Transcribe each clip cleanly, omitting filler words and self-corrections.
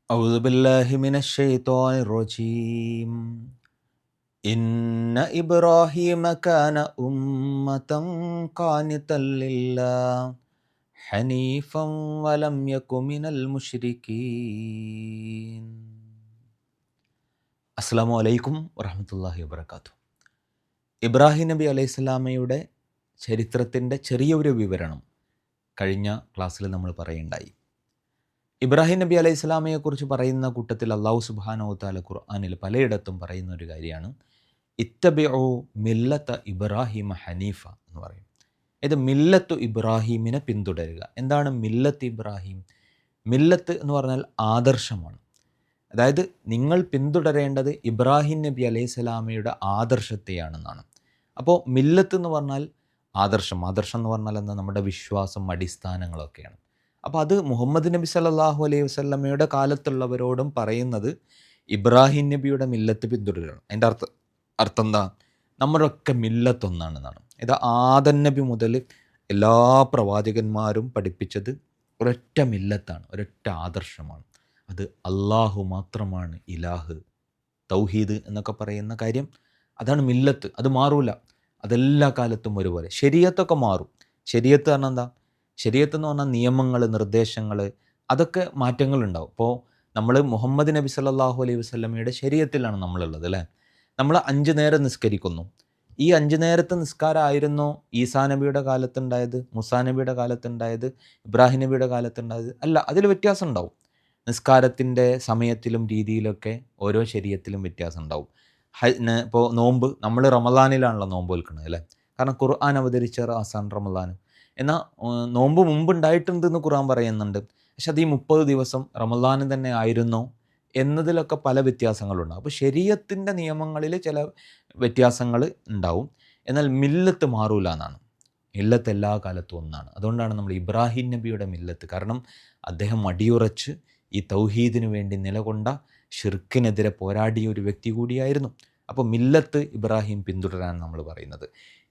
أعوذ بالله من الشيطان الرجيم إن إبراهيم كان أمة قانتا لله حنيفا ولم يك من المشركين. അസ്സലാമു അലൈക്കും വറഹ്മത്തുള്ളാഹി വബറകാതുഹു. ഇബ്രാഹിം നബി അലൈഹി സ്വലാമയുടെ ചരിത്രത്തിൻ്റെ ചെറിയൊരു വിവരണം കഴിഞ്ഞ ക്ലാസ്സിൽ നമ്മൾ പറയുണ്ടായി. ഇബ്രാഹിം നബി അലൈഹി സ്വലാമയെക്കുറിച്ച് പറയുന്ന കൂട്ടത്തിൽ അള്ളാഹു സുബ്ഹാനഹു വതആല ഖുർആനിൽ പലയിടത്തും പറയുന്ന ഒരു കാര്യമാണ് ഇത്തബിഉ മില്ലത്ത ഇബ്രാഹിമ ഹനീഫ എന്ന് പറയും. ഇത് മില്ലത്തു ഇബ്രാഹിമിനെ പിന്തുടരുക. എന്താണ് മില്ലത്ത് ഇബ്രാഹിം? മില്ലത്ത് എന്ന് പറഞ്ഞാൽ ആദർശമാണ്. അതായത് നിങ്ങൾ പിന്തുടരേണ്ടത് ഇബ്രാഹിം നബി അലൈഹി സ്വലാമയുടെ ആദർശത്തെയാണെന്നാണ്. അപ്പോൾ മില്ലത്ത് എന്ന് പറഞ്ഞാൽ ആദർശം എന്ന് പറഞ്ഞാൽ എന്താ? നമ്മുടെ വിശ്വാസം, അടിസ്ഥാനങ്ങളൊക്കെയാണ്. അപ്പോൾ അത് മുഹമ്മദ് നബി സല്ലല്ലാഹു അലൈഹി വസല്ലമയുടെ കാലത്തുള്ളവരോടും പറയുന്നത് ഇബ്രാഹിം നബിയുടെ മില്ലത്ത് പിന്തുടരണം. അതിൻ്റെ അർത്ഥം എന്താ? നമ്മളൊക്കെ മില്ലത്ത് ഒന്നാണെന്നാണ്. ഇത് ആദം നബി മുതൽ എല്ലാ പ്രവാചകന്മാരും പഠിപ്പിച്ചത് ഒരൊറ്റ മില്ലത്താണ്, ഒരൊറ്റ ആദർശമാണ്. അത് അള്ളാഹു മാത്രമാണ് ഇലാഹ്, തൗഹീദ് എന്നൊക്കെ പറയുന്ന കാര്യം. അതാണ് മില്ലത്ത്. അത് മാറൂല, അതെല്ലാ കാലത്തും ഒരുപോലെ. ശരീഅത്തൊക്കെ മാറും. ശരീഅത്ത് പറഞ്ഞാൽ എന്താ? ശരീഅത്ത് എന്ന് പറഞ്ഞാൽ നിയമങ്ങൾ, നിർദ്ദേശങ്ങൾ, അതൊക്കെ മാറ്റങ്ങളുണ്ടാവും. ഇപ്പോൾ നമ്മൾ മുഹമ്മദ് നബി സല്ലല്ലാഹു അലൈഹി വസല്ലമയുടെ ശരീഅത്തിലാണ് നമ്മളുള്ളത്, അല്ലേ? നമ്മൾ 5 നേരം നിസ്കരിക്കുന്നു. ഈ 5 നേരത്തെ നിസ്കാരമായിരുന്നു ഈസാ നബിയുടെ കാലത്തുണ്ടായത്, മുസാ നബിയുടെ കാലത്തുണ്ടായത്, ഇബ്രാഹിം നബിയുടെ കാലത്തുണ്ടായത്? അല്ല, അതിൽ വ്യത്യാസം ഉണ്ടാവും. നിസ്കാരത്തിൻ്റെ സമയത്തിലും രീതിയിലൊക്കെ ഓരോ ശരീഅത്തിലും വ്യത്യാസം ഉണ്ടാവും. ഇപ്പോൾ നോമ്പ്, നമ്മൾ റമദാനിലാണല്ലോ നോമ്പ് വെക്കുന്നത്, അല്ലേ? കാരണം ഖുർആൻ അവതരിച്ച ആസാൻ റമദാൻ. എന്നാൽ നോമ്പ് മുമ്പ് ഉണ്ടായിട്ടുണ്ടെന്ന് ഖുർആൻ പറയുന്നുണ്ട്. പക്ഷെ അത് ഈ 30 ദിവസം റമദാൻ തന്നെ ആയിരുന്നോ എന്നതിലൊക്കെ പല വ്യത്യാസങ്ങളുണ്ടാകും. അപ്പോൾ ശരീഅത്തിൻ്റെ നിയമങ്ങളിൽ ചില വ്യത്യാസങ്ങൾ ഉണ്ടാവും. എന്നാൽ മില്ലത്ത് മാറൂല എന്നാണ്. മില്ലത്ത് എല്ലാ കാലത്തും ഒന്നാണ്. അതുകൊണ്ടാണ് നമ്മൾ ഇബ്രാഹിം നബിയുടെ മില്ലത്ത്. കാരണം അദ്ദേഹം അടിയുറച്ച് ഈ തൗഹീദിന് വേണ്ടി നിലകൊണ്ട, ഷിർക്കിനെതിരെ പോരാടിയ ഒരു വ്യക്തി കൂടിയായിരുന്നു. അപ്പോൾ മില്ലത്ത് ഇബ്രാഹിം പിന്തുടരാൻ നമ്മൾ പറയുന്നത്.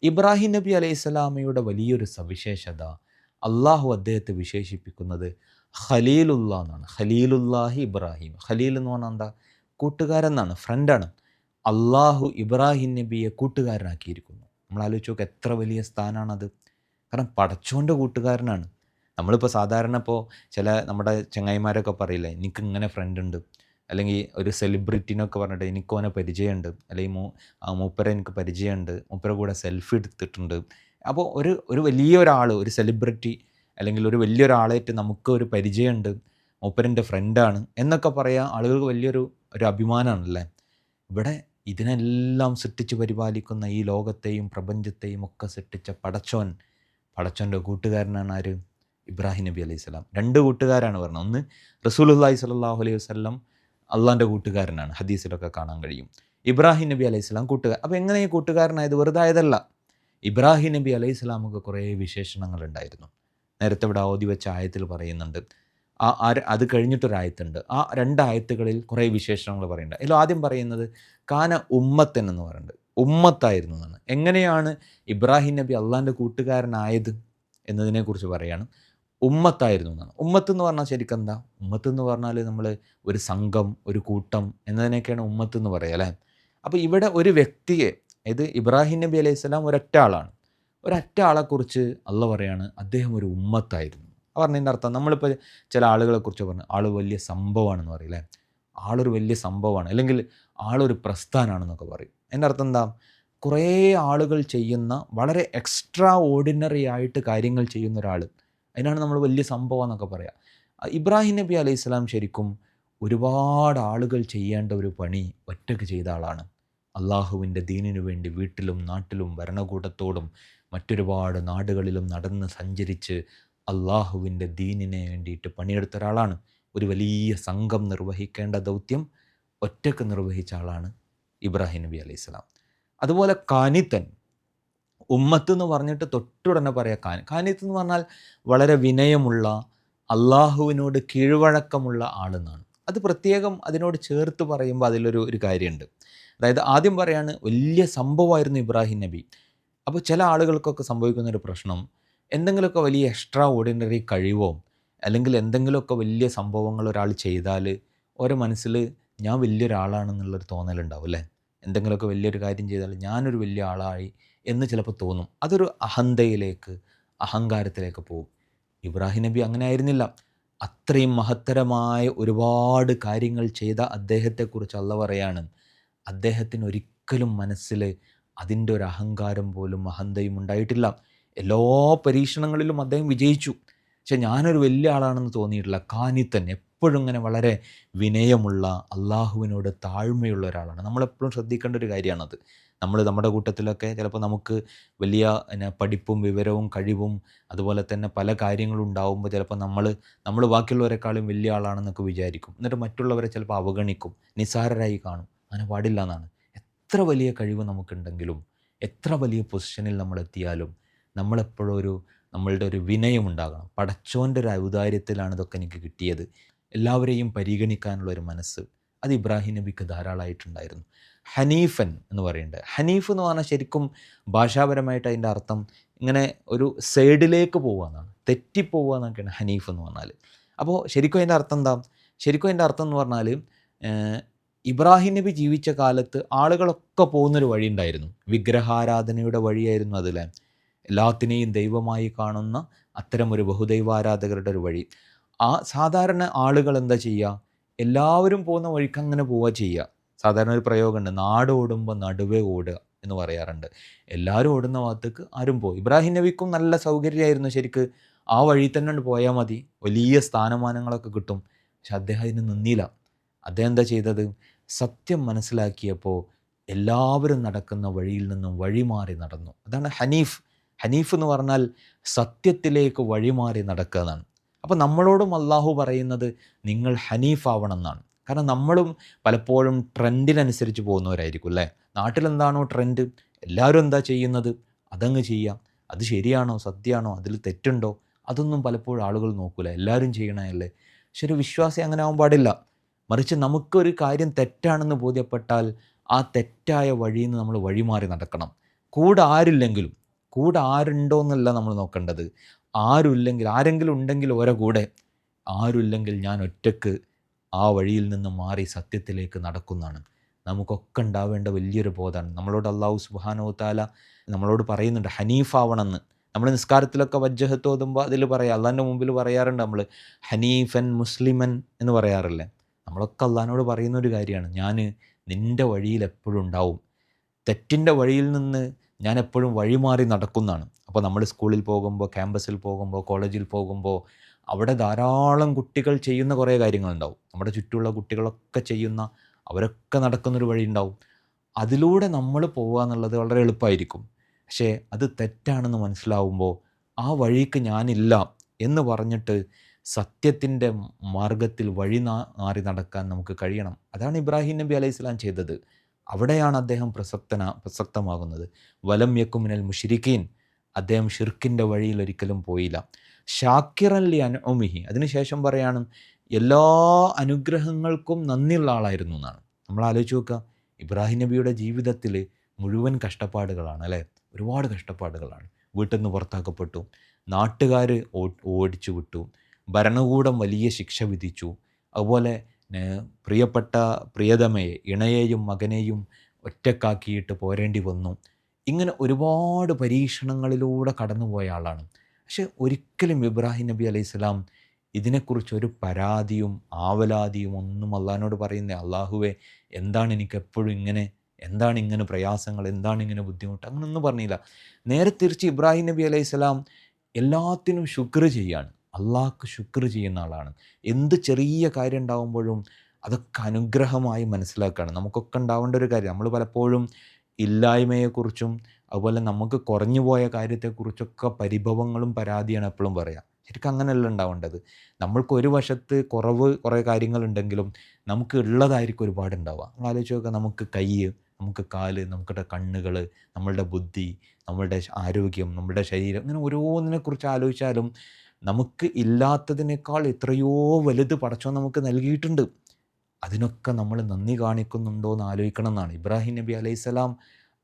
ഇബ്രാഹിം നബി അലൈഹി സ്വലാമയുടെ വലിയൊരു സവിശേഷത, അള്ളാഹു അദ്ദേഹത്തെ വിശേഷിപ്പിക്കുന്നത് ഖലീലുല്ലാ എന്നാണ്. ഖലീലുല്ലാഹി ഇബ്രാഹിം. ഖലീൽ എന്ന് പറഞ്ഞാൽ എന്താ? കൂട്ടുകാരൻ എന്നാണ്, ഫ്രണ്ടാണ്. അള്ളാഹു ഇബ്രാഹിം നബിയെ കൂട്ടുകാരനാക്കിയിരിക്കുന്നു. നമ്മൾ ആലോചിച്ച് നോക്കുക, എത്ര വലിയ സ്ഥാനമാണത്. കാരണം പടച്ചോൻ്റെ കൂട്ടുകാരനാണ്. നമ്മളിപ്പോൾ സാധാരണ ഇപ്പോൾ ചില നമ്മുടെ ചങ്ങായിമാരൊക്കെ പറയില്ലേ, എനിക്ക് ഇങ്ങനെ ഫ്രണ്ട് ഉണ്ട്, അല്ലെങ്കിൽ ഒരു സെലിബ്രിറ്റിനൊക്കെ പറഞ്ഞിട്ട് എനിക്ക് ഓനെ പരിചയമുണ്ട്, അല്ലെങ്കിൽ മൂപ്പരെ എനിക്ക് പരിചയമുണ്ട്, മൂപ്പരെ കൂടെ സെൽഫി എടുത്തിട്ടുണ്ട്. അപ്പോൾ ഒരു വലിയ ഒരാൾ, ഒരു സെലിബ്രിറ്റി അല്ലെങ്കിൽ ഒരു വലിയൊരാളായിട്ട് നമുക്ക് ഒരു പരിചയമുണ്ട്, മൂപ്പരൻ്റെ ഫ്രണ്ടാണ് എന്നൊക്കെ പറയാൻ ആളുകൾക്ക് വലിയൊരു അഭിമാനമാണല്ലേ. ഇവിടെ ഇതിനെല്ലാം സൃഷ്ടിച്ച് പരിപാലിക്കുന്ന, ഈ ലോകത്തെയും പ്രപഞ്ചത്തെയും ഒക്കെ സൃഷ്ടിച്ച പടച്ചോൻ്റെ കൂട്ടുകാരനാണ് ആര്? ഇബ്രാഹിം നബി അലൈഹി സ്വലാം. 2 കൂട്ടുകാരാണ് പറഞ്ഞത്. ഒന്ന് റസൂലുള്ളാഹി സ്വല്ലല്ലാഹു അലൈഹി വസല്ലം, അള്ളാൻ്റെ കൂട്ടുകാരനാണ്, ഹദീസിലൊക്കെ കാണാൻ കഴിയും. ഇബ്രാഹിം നബി അലൈഹി സ്വലാം കൂട്ടുകാരൻ. അപ്പോൾ എങ്ങനെ ഈ കൂട്ടുകാരനായത്? വെറുതെ ആയതല്ല. ഇബ്രാഹിം നബി അലൈഹി സ്വലാമൊക്കെ കുറേ വിശേഷണങ്ങളുണ്ടായിരുന്നു. നേരത്തെ ഇവിടെ ഓതി വെച്ച ആയത്തിൽ പറയുന്നുണ്ട്. അത് കഴിഞ്ഞിട്ടൊരായത്തുണ്ട്. ആ 2 ആയത്തുകളിൽ കുറേ വിശേഷണങ്ങൾ പറയുന്നുണ്ട്. അതിൽ ആദ്യം പറയുന്നത് കാന ഉമ്മത്തൻ എന്ന് പറയുന്നുണ്ട്. ഉമ്മത്തായിരുന്നു എന്നാണ്. എങ്ങനെയാണ് ഇബ്രാഹിം നബി അള്ളാൻ്റെ കൂട്ടുകാരനായത് എന്നതിനെക്കുറിച്ച് പറയുകയാണ്. ഉമ്മത്തായിരുന്നു എന്നാണ്. ഉമ്മത്ത് എന്ന് പറഞ്ഞാൽ ശരിക്കും എന്താ? ഉമ്മത്ത് എന്ന് പറഞ്ഞാൽ നമ്മൾ ഒരു സംഘം, ഒരു കൂട്ടം എന്നതിനൊക്കെയാണ് ഉമ്മത്ത് എന്ന് പറയുക, അല്ലേ? അപ്പോൾ ഇവിടെ ഒരു വ്യക്തിയെ, ഇത് ഇബ്രാഹിം നബി അലൈഹി സ്വലാം ഒരൊറ്റ ആളാണ്. ഒരൊറ്റ ആളെക്കുറിച്ച് അള്ളാഹ് പറയാണ് അദ്ദേഹം ഒരു ഉമ്മത്തായിരുന്നു. പറഞ്ഞതിൻ്റെ അർത്ഥം, നമ്മളിപ്പോൾ ചില ആളുകളെക്കുറിച്ച് പറഞ്ഞു ആൾ വലിയ സംഭവമാണെന്ന് പറയും, അല്ലേ? ആളൊരു വലിയ സംഭവമാണ്, അല്ലെങ്കിൽ ആളൊരു പ്രസ്ഥാനമാണെന്നൊക്കെ പറയും. എൻ്റെ അർത്ഥം എന്താ? കുറേ ആളുകൾ ചെയ്യുന്ന വളരെ എക്സ്ട്രാ ഓർഡിനറി ആയിട്ട് കാര്യങ്ങൾ ചെയ്യുന്ന ഒരാൾ, അതിനാണ് നമ്മൾ വലിയ സംഭവം എന്നൊക്കെ പറയാം. ഇബ്രാഹിം നബി അലൈഹി സ്വലാം ശരിക്കും ഒരുപാട് ആളുകൾ ചെയ്യേണ്ട ഒരു പണി ഒറ്റയ്ക്ക് ചെയ്ത ആളാണ്. അള്ളാഹുവിൻ്റെ ദീനിനു വേണ്ടി വീട്ടിലും നാട്ടിലും ഭരണകൂടത്തോടും മറ്റൊരുപാട് നാടുകളിലും നടന്ന് സഞ്ചരിച്ച് അള്ളാഹുവിൻ്റെ ദീനിനെ വേണ്ടിയിട്ട് പണിയെടുത്ത ഒരാളാണ്. ഒരു വലിയ സംഘം നിർവഹിക്കേണ്ട ദൗത്യം ഒറ്റയ്ക്ക് നിർവഹിച്ച ആളാണ് ഇബ്രാഹിം നബി അലൈഹി സ്വലാം. അതുപോലെ കാനിത്തൻ, ഉമ്മത്ത് എന്ന് പറഞ്ഞിട്ട് തൊട്ടുടനെ പറയാം കാനിത്ത് എന്ന് പറഞ്ഞാൽ വളരെ വിനയമുള്ള, അള്ളാഹുവിനോട് കീഴ്വഴക്കമുള്ള ആളെന്നാണ്. അത് പ്രത്യേകം അതിനോട് ചേർത്ത് പറയുമ്പോൾ അതിലൊരു കാര്യമുണ്ട്. അതായത് ആദ്യം പറയാണ് വലിയ സംഭവമായിരുന്നു ഇബ്രാഹിം നബി. അപ്പോൾ ചില ആളുകൾക്കൊക്കെ സംഭവിക്കുന്നൊരു പ്രശ്നം, എന്തെങ്കിലുമൊക്കെ വലിയ എക്സ്ട്രാ ഓർഡിനറി കഴിവോ അല്ലെങ്കിൽ എന്തെങ്കിലുമൊക്കെ വലിയ സംഭവങ്ങൾ ഒരാൾ ചെയ്താൽ ഓരോ മനസ്സിൽ ഞാൻ വലിയൊരാളാണെന്നുള്ളൊരു തോന്നലുണ്ടാവും അല്ലേ? എന്തെങ്കിലുമൊക്കെ വലിയൊരു കാര്യം ചെയ്താൽ ഞാനൊരു വലിയ ആളായി എന്ന് ചിലപ്പോൾ തോന്നും. അതൊരു അഹന്തയിലേക്ക്, അഹങ്കാരത്തിലേക്ക് പോകും. ഇബ്രാഹിം നബി അങ്ങനെ ആയിരുന്നില്ല. അത്രയും മഹത്തരമായ ഒരുപാട് കാര്യങ്ങൾ ചെയ്ത അദ്ദേഹത്തെക്കുറിച്ച് അള്ളാഹ് പറയാണ്, അദ്ദേഹത്തിന് ഒരിക്കലും മനസ്സിൽ അതിൻ്റെ ഒരു അഹങ്കാരം പോലും അഹന്തയും ഉണ്ടായിട്ടില്ല. എല്ലാ പരീക്ഷണങ്ങളിലും അദ്ദേഹം വിജയിച്ചു. പക്ഷെ ഞാനൊരു വലിയ ആളാണെന്ന് തോന്നിയിട്ടില്ല. കാനിത്തൻ, എപ്പോഴും ഇങ്ങനെ വളരെ വിനയമുള്ള, അള്ളാഹുവിനോട് താഴ്മയുള്ള ഒരാളാണ്. നമ്മളെപ്പോഴും ശ്രദ്ധിക്കേണ്ട ഒരു കാര്യമാണത്. നമ്മുടെ കൂട്ടത്തിലൊക്കെ ചിലപ്പോൾ നമുക്ക് വലിയ പഠിപ്പും വിവരവും കഴിവും അതുപോലെ തന്നെ പല കാര്യങ്ങളും ഉണ്ടാവുമ്പോൾ ചിലപ്പോൾ നമ്മൾ ബാക്കിയുള്ളവരെക്കാളും വലിയ ആളാണെന്നൊക്കെ വിചാരിക്കും. എന്നിട്ട് മറ്റുള്ളവരെ ചിലപ്പോൾ അവഗണിക്കും, നിസ്സാരരായി കാണും. അങ്ങനെ പാടില്ല എന്നാണ്. എത്ര വലിയ കഴിവ് നമുക്കുണ്ടെങ്കിലും, എത്ര വലിയ പൊസിഷനിൽ നമ്മളെത്തിയാലും നമ്മളെപ്പോഴും നമ്മളുടെ ഒരു വിനയം ഉണ്ടാകണം. പടച്ചോൻ്റെ ഒരു ഔദാര്യത്തിലാണ് ഇതൊക്കെ എനിക്ക് കിട്ടിയത്. എല്ലാവരെയും പരിഗണിക്കാനുള്ള ഒരു മനസ്സ് അത് ഇബ്രാഹിം നബിക്ക് ധാരാളമായിട്ടുണ്ടായിരുന്നു. ഹനീഫൻ എന്ന് പറയുന്നുണ്ട്. ഹനീഫ് എന്ന് പറഞ്ഞാൽ ശരിക്കും ഭാഷാപരമായിട്ട് അതിൻ്റെ അർത്ഥം ഇങ്ങനെ ഒരു സൈഡിലേക്ക് പോവുക എന്നാണ്, തെറ്റിപ്പോവുക എന്നൊക്കെയാണ് ഹനീഫ് എന്ന് പറഞ്ഞാൽ. അപ്പോൾ ശരിക്കും അതിൻ്റെ അർത്ഥം എന്താ? ശരിക്കും അതിൻ്റെ അർത്ഥം എന്ന് പറഞ്ഞാൽ ഇബ്രാഹിം നബി ജീവിച്ച കാലത്ത് ആളുകളൊക്കെ പോകുന്നൊരു വഴി ഉണ്ടായിരുന്നു. വിഗ്രഹാരാധനയുടെ വഴിയായിരുന്നു അതിലെ, എല്ലാത്തിനെയും ദൈവമായി കാണുന്ന അത്തരമൊരു ബഹുദൈവാരാധകരുടെ ഒരു വഴി. ആ സാധാരണ ആളുകൾ എന്താ ചെയ്യുക? എല്ലാവരും പോകുന്ന വഴിക്ക് അങ്ങനെ പോവുക ചെയ്യുക. സാധാരണ ഒരു പ്രയോഗമുണ്ട്, നാട് ഓടുമ്പോൾ നടുവേ ഓടുക എന്ന് പറയാറുണ്ട്. എല്ലാവരും ഓടുന്ന ഭാഗത്തേക്ക് ആരും പോകും. ഇബ്രാഹിം നബിക്കും നല്ല സൗകര്യമായിരുന്നു ശരിക്ക്, ആ വഴി തന്നെ പോയാൽ മതി, വലിയ സ്ഥാനമാനങ്ങളൊക്കെ കിട്ടും. പക്ഷെ അദ്ദേഹം അതിന് നിന്നില്ല. അദ്ദേഹം എന്താ ചെയ്തത്? സത്യം മനസ്സിലാക്കിയപ്പോൾ എല്ലാവരും നടക്കുന്ന വഴിയിൽ നിന്നും വഴിമാറി നടന്നു. അതാണ് ഹനീഫ്. ഹനീഫ് എന്ന് പറഞ്ഞാൽ സത്യത്തിലേക്ക് വഴിമാറി നടക്കുക എന്നാണ്. അപ്പോൾ നമ്മളോടും അള്ളാഹു പറയുന്നത് നിങ്ങൾ ഹനീഫാവണം എന്നാണ്. കാരണം നമ്മളും പലപ്പോഴും ട്രെൻഡിനനുസരിച്ച് പോകുന്നവരായിരിക്കും അല്ലേ? നാട്ടിലെന്താണോ ട്രെൻഡ്, എല്ലാവരും എന്താ ചെയ്യുന്നത് അതങ്ങ് ചെയ്യാം. അത് ശരിയാണോ സത്യമാണോ അതിൽ തെറ്റുണ്ടോ അതൊന്നും പലപ്പോഴും ആളുകൾ നോക്കൂല, എല്ലാവരും ചെയ്യണമല്ലേ. പക്ഷെ ഒരു വിശ്വാസി അങ്ങനെ ആവാൻ പാടില്ല. മറിച്ച് നമുക്കൊരു കാര്യം തെറ്റാണെന്ന് ബോധ്യപ്പെട്ടാൽ ആ തെറ്റായ വഴിയിൽ നിന്ന് നമ്മൾ വഴിമാറി നടക്കണം. കൂടെ ആരുണ്ടോ എന്നല്ല നമ്മൾ നോക്കേണ്ടത്. ആരെങ്കിലും ഉണ്ടെങ്കിൽ ഓരോ കൂടെ, ആരുമില്ലെങ്കിൽ ഞാൻ ഒറ്റക്ക് ആ വഴിയിൽ നിന്ന് മാറി സത്യത്തിലേക്ക് നടക്കുന്നതാണ്. നമുക്കൊക്കെ ഉണ്ടാവേണ്ട വലിയൊരു ബോധമാണ്. നമ്മളോട് അള്ളാഹു സുബ്ഹാനഹു വ തആല നമ്മളോട് പറയുന്നുണ്ട് ഹനീഫാവണമെന്ന്. നമ്മൾ നിസ്കാരത്തിലൊക്കെ വജ്ജഹത്ത് ഓതുമ്പോൾ അതിൽ പറയാം, അള്ളാഹിൻ്റെ മുമ്പിൽ പറയാറുണ്ട് നമ്മൾ ഹനീഫൻ മുസ്ലിമൻ എന്ന് പറയാറില്ലേ? നമ്മളൊക്കെ അള്ളാഹിനോട് പറയുന്നൊരു കാര്യമാണ്, ഞാൻ നിൻ്റെ വഴിയിൽ എപ്പോഴും ഉണ്ടാവും, തെറ്റിൻ്റെ വഴിയിൽ നിന്ന് ഞാൻ എപ്പോഴും വഴിമാറി നടക്കുന്നതാണ്. അപ്പോൾ നമ്മൾ സ്കൂളിൽ പോകുമ്പോൾ, ക്യാമ്പസിൽ പോകുമ്പോൾ, കോളേജിൽ പോകുമ്പോൾ അവിടെ ധാരാളം കുട്ടികൾ ചെയ്യുന്ന കുറേ കാര്യങ്ങളുണ്ടാവും. നമ്മുടെ ചുറ്റുമുള്ള കുട്ടികളൊക്കെ ചെയ്യുന്ന, അവരൊക്കെ നടക്കുന്നൊരു വഴി ഉണ്ടാവും. അതിലൂടെ നമ്മൾ പോവുക എന്നുള്ളത് വളരെ എളുപ്പമായിരിക്കും. പക്ഷേ അത് തെറ്റാണെന്ന് മനസ്സിലാവുമ്പോൾ ആ വഴിക്ക് ഞാനില്ല എന്ന് പറഞ്ഞിട്ട് സത്യത്തിൻ്റെ മാർഗത്തിൽ മാറി നടക്കാൻ നമുക്ക് കഴിയണം. അതാണ് ഇബ്രാഹിം നബി അലൈഹി സ്വലാം ചെയ്തത്. അവിടെയാണ് അദ്ദേഹം പ്രസക്തമാകുന്നത്. വലം യക്കു മിനൽ മുശ്രിക്കീൻ, അദ്ദേഹം ഷിർക്കിൻ്റെ വഴിയിൽ ഒരിക്കലും പോയില്ല. ഷാക്കിറൻ ലി അൻഉമിഹി, അതിനുശേഷം പറയാണ് എല്ലാ അനുഗ്രഹങ്ങൾക്കും നന്ദിയുള്ള ആളായിരുന്നു എന്നാണ്. നമ്മൾ ആലോചിച്ച് നോക്കുക, ഇബ്രാഹിം നബിയുടെ ജീവിതത്തിൽ മുഴുവൻ കഷ്ടപ്പാടുകളാണ് അല്ലേ? ഒരുപാട് കഷ്ടപ്പാടുകളാണ്. വീട്ടിൽ നിന്ന് പുറത്താക്കപ്പെട്ടു, നാട്ടുകാർ ഓടിച്ചു വിട്ടു, ഭരണകൂടം വലിയ ശിക്ഷ വിധിച്ചു, അതുപോലെ പ്രിയപ്പെട്ട പ്രിയതമയെ, ഇണയെയും മകനെയും ഒറ്റക്കാക്കിയിട്ട് പോരേണ്ടി വന്നു. ഇങ്ങനെ ഒരുപാട് പരീക്ഷണങ്ങളിലൂടെ കടന്നുപോയ ആളാണ്. പക്ഷെ ഒരിക്കലും ഇബ്രാഹിം നബി അലൈഹി സ്വലാം ഇതിനെക്കുറിച്ചൊരു പരാതിയും ആവലാതിയും ഒന്നും അള്ളാഹിനോട് പറയുന്നേ, അള്ളാഹുവേ എന്താണ് എനിക്കെപ്പോഴും ഇങ്ങനെ, എന്താണ് ഇങ്ങനെ പ്രയാസങ്ങൾ, എന്താണ് ഇങ്ങനെ ബുദ്ധിമുട്ട്, അങ്ങനെയൊന്നും പറഞ്ഞില്ല. നേരെ തിരിച്ച് ഇബ്രാഹിം നബി അലൈഹി സ്വലാം എല്ലാത്തിനും ശുക്ർ ചെയ്യാണ്, അള്ളാഹ്ക്ക് ശുക്ർ ചെയ്യുന്ന ആളാണ്. എന്ത് ചെറിയ കാര്യം ഉണ്ടാകുമ്പോഴും അതൊക്കെ അനുഗ്രഹമായി മനസ്സിലാക്കുകയാണ്. നമുക്കൊക്കെ ഉണ്ടാവേണ്ട ഒരു കാര്യം. നമ്മൾ പലപ്പോഴും ഇല്ലായ്മയെക്കുറിച്ചും അതുപോലെ നമുക്ക് കുറഞ്ഞു പോയ കാര്യത്തെക്കുറിച്ചൊക്കെ പരിഭവങ്ങളും പരാതിയാണ് എപ്പോഴും പറയുക. ശരിക്കും അങ്ങനെയല്ല ഉണ്ടാവേണ്ടത്. നമ്മൾക്ക് ഒരു വശത്ത് കുറേ കാര്യങ്ങളുണ്ടെങ്കിലും നമുക്ക് ഉള്ളതായിരിക്കും ഒരുപാടുണ്ടാവുക. നമ്മൾ ആലോചിച്ച് നോക്കുക, നമുക്ക് കൈ, നമുക്ക് കാല്, നമ്മുടെ കണ്ണുകൾ, നമ്മളുടെ ബുദ്ധി, നമ്മളുടെ ആരോഗ്യം, നമ്മുടെ ശരീരം, ഇങ്ങനെ ഓരോന്നിനെക്കുറിച്ച് ആലോചിച്ചാലും നമുക്ക് ഇല്ലാത്തതിനേക്കാൾ എത്രയോ വലുത് പടച്ചോൻ നമുക്ക് നൽകിയിട്ടുണ്ട്. അതിനൊക്കെ നമ്മൾ നന്ദി കാണിക്കുന്നുണ്ടോ എന്ന് ആലോചിക്കണം എന്നാണ്. ഇബ്രാഹിം നബി അലൈഹി സ്വലാം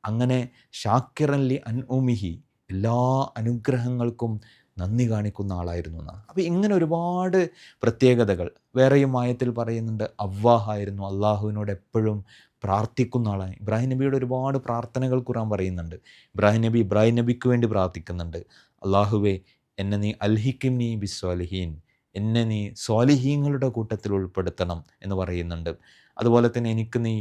അങ്ങനെ ഷാക്കിറൻ ലി അൻഉമിഹി, എല്ലാ അനുഗ്രഹങ്ങൾക്കും നന്ദി കാണിക്കുന്ന ആളായിരുന്നു എന്നാണ്. അപ്പോൾ ഇങ്ങനെ ഒരുപാട് പ്രത്യേകതകൾ വേറെയും ആയത്തിൽ പറയുന്നുണ്ട്. അവ്വാഹായിരുന്നു, അള്ളാഹുവിനോട് എപ്പോഴും പ്രാർത്ഥിക്കുന്ന ആളാണ്. ഇബ്രാഹിം നബിയുടെ ഒരുപാട് പ്രാർത്ഥനകൾ ഖുർആൻ പറയുന്നുണ്ട്. ഇബ്രാഹിം നബിക്ക് വേണ്ടി പ്രാർത്ഥിക്കുന്നുണ്ട്. അള്ളാഹുവേ, എന്നെ നീ അൽഹിക്കിംനി ബിസ്വാലിഹീൻ, എന്നെ നീ സ്വാലിഹീങ്ങളുടെ കൂട്ടത്തിൽ ഉൾപ്പെടുത്തണം എന്ന് പറയുന്നുണ്ട്. അതുപോലെ തന്നെ എനിക്ക് നീ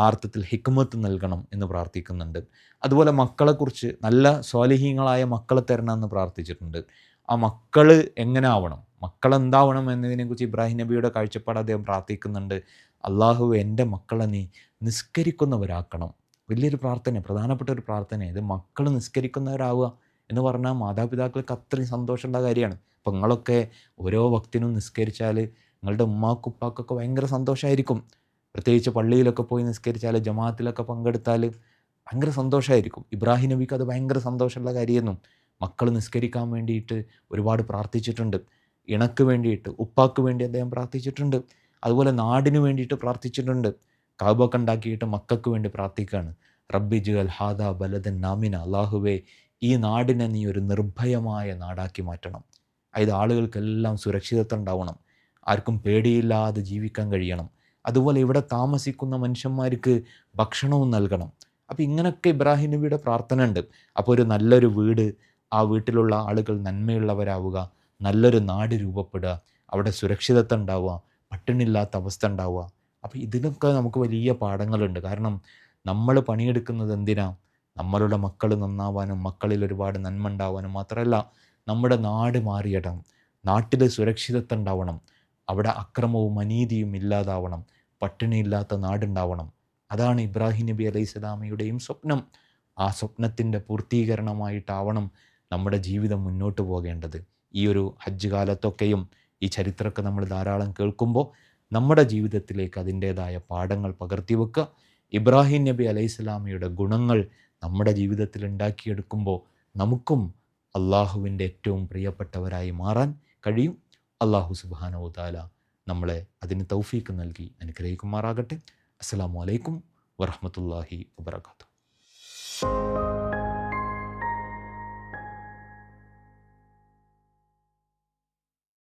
ആർത്തത്തിൽ ഹിക്മത്ത് നൽകണം എന്ന് പ്രാർത്ഥിക്കുന്നുണ്ട്. അതുപോലെ മക്കളെക്കുറിച്ച് നല്ല സ്വാലിഹീങ്ങളായ മക്കളെ തരണമെന്ന് പ്രാർത്ഥിച്ചിട്ടുണ്ട്. ആ മക്കൾ എങ്ങനെ ആവണം, മക്കളെന്താവണം എന്നതിനെക്കുറിച്ച് ഇബ്രാഹിം നബിയുടെ കാഴ്ചപ്പാട് അദ്ദേഹം പ്രാർത്ഥിക്കുന്നുണ്ട്. അള്ളാഹു, എൻ്റെ മക്കളെ നീ നിസ്കരിക്കുന്നവരാക്കണം. വലിയൊരു പ്രാർത്ഥന, പ്രധാനപ്പെട്ട ഒരു പ്രാർത്ഥന. ഇത് മക്കൾ നിസ്കരിക്കുന്നവരാവുക എന്ന് പറഞ്ഞാൽ മാതാപിതാക്കൾക്ക് അത്രയും സന്തോഷമുള്ള കാര്യമാണ്. അപ്പം നിങ്ങളൊക്കെ ഓരോ വക്തിനും നിസ്കരിച്ചാൽ നിങ്ങളുടെ ഉമ്മാക്കുപ്പാക്കൊക്കെ ഭയങ്കര സന്തോഷമായിരിക്കും. പ്രത്യേകിച്ച് പള്ളിയിലൊക്കെ പോയി നിസ്കരിച്ചാൽ, ജമാഅത്തിലൊക്കെ പങ്കെടുത്താൽ ഭയങ്കര സന്തോഷമായിരിക്കും. ഇബ്രാഹിം നബിക്ക് അത് ഭയങ്കര സന്തോഷമുള്ള കാര്യമായിരുന്നു. മക്കൾ നിസ്കരിക്കാൻ വേണ്ടിയിട്ട് ഒരുപാട് പ്രാർത്ഥിച്ചിട്ടുണ്ട്. ഇണക്ക് വേണ്ടിയിട്ട്, ഉപ്പാക്ക് വേണ്ടി അദ്ദേഹം പ്രാർത്ഥിച്ചിട്ടുണ്ട്. അതുപോലെ നാടിന് വേണ്ടിയിട്ട് പ്രാർത്ഥിച്ചിട്ടുണ്ട്. കഅബൊക്കെ ഉണ്ടാക്കിയിട്ട് മക്കൾക്ക് വേണ്ടി പ്രാർത്ഥിക്കുകയാണ്. റബ്ബി ജ്അൽ ഹാദാ ബലദൻ ആമിന, അല്ലാഹുവേ, ഈ നാടിനെ നീ ഒരു നിർഭയമായ നാടാക്കി മാറ്റണം. അതായത് ആളുകൾക്കെല്ലാം സുരക്ഷിതത്വം ഉണ്ടാവണം, ആർക്കും പേടിയില്ലാതെ ജീവിക്കാൻ കഴിയണം. അതുപോലെ ഇവിടെ താമസിക്കുന്ന മനുഷ്യന്മാർക്ക് ഭക്ഷണവും നൽകണം. അപ്പോൾ ഇങ്ങനെയൊക്കെ ഇബ്രാഹിം നബിയുടെ പ്രാർത്ഥന ഉണ്ട്. അപ്പോൾ ഒരു നല്ലൊരു വീട്, ആ വീട്ടിലുള്ള ആളുകൾ നന്മയുള്ളവരാവുക, നല്ലൊരു നാട് രൂപപ്പെടുക, അവിടെ സുരക്ഷിതത്വം ഉണ്ടാവുക, പട്ടിണിയില്ലാത്ത അവസ്ഥ ഉണ്ടാവുക. അപ്പോൾ ഇതിനൊക്കെ നമുക്ക് വലിയ പാഠങ്ങളുണ്ട്. കാരണം നമ്മൾ പണിയെടുക്കുന്നത് എന്തിനാ? നമ്മളുടെ മക്കൾ നന്നാവാനും മക്കളിൽ ഒരുപാട് നന്മ ഉണ്ടാവാനും മാത്രമല്ല, നമ്മുടെ നാട് മാറിയിടണം, നാട്ടിൽ സുരക്ഷിതത്വം ഉണ്ടാവണം, അവിടെ അക്രമവും അനീതിയും ഇല്ലാതാവണം, പട്ടിണിയില്ലാത്ത നാടുണ്ടാവണം. അതാണ് ഇബ്രാഹിം നബി അലൈഹി സ്വലാമയുടെയും സ്വപ്നം. ആ സ്വപ്നത്തിൻ്റെ പൂർത്തീകരണമായിട്ടാവണം നമ്മുടെ ജീവിതം മുന്നോട്ട് പോകേണ്ടത്. ഈ ഒരു ഹജ്ജ് കാലത്തൊക്കെയും ഈ ചരിത്രമൊക്കെ നമ്മൾ ധാരാളം കേൾക്കുമ്പോൾ നമ്മുടെ ജീവിതത്തിലേക്ക് അതിൻ്റേതായ പാഠങ്ങൾ പകർത്തി വെക്കുക. ഇബ്രാഹിം നബി അലൈഹി സ്വലാമയുടെ ഗുണങ്ങൾ നമ്മുടെ ജീവിതത്തിൽ ഉണ്ടാക്കിയെടുക്കുമ്പോൾ നമുക്കും അള്ളാഹുവിൻ്റെ ഏറ്റവും പ്രിയപ്പെട്ടവരായി മാറാൻ കഴിയും. അള്ളാഹു സുബ്ഹാനഹു വ തആല നമ്മളെ അതിന് തൗഫീക്ക് നൽകി അനുഗ്രഹിക്കുമാറാകട്ടെ. അസ്സലാമു അലൈക്കും വറഹ്മത്തുള്ളാഹി വബറകാതുഹു.